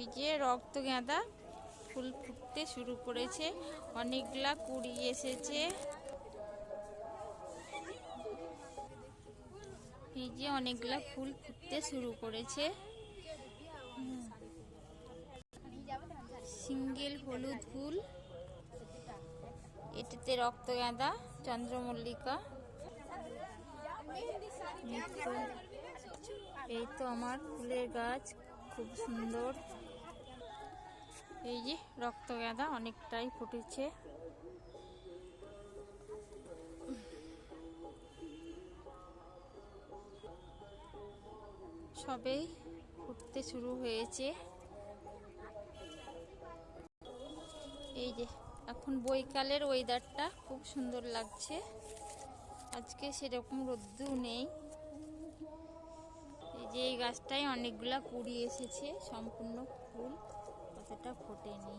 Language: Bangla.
এই যে রক্তগাঁদা ফুল ফুটতে শুরু করেছে, অনেকগুলা কুড়ি এসেছে। এই যে অনেকগুলা ফুল ফুটতে শুরু করেছে। সিঙ্গেল হলুদ ফুল, এটাতে রক্তগাঁদা, চন্দ্রমল্লিকা। এই তো আমার ফুলের গাছ, খুব সুন্দর। এই যে রক্তগাঁদা অনেকটাই ফুটেছে। সবেই ফুটতে শুরু হয়েছে। এই যে এখন বৈকালের ওয়েদারটা খুব সুন্দর লাগছে, আজকে সেরকম রোদ্দুর নেই। এই যে এই গাছটায় অনেকগুলা কুড়ি এসেছে, সম্পূর্ণ ফুল অতটা ফোটেনি।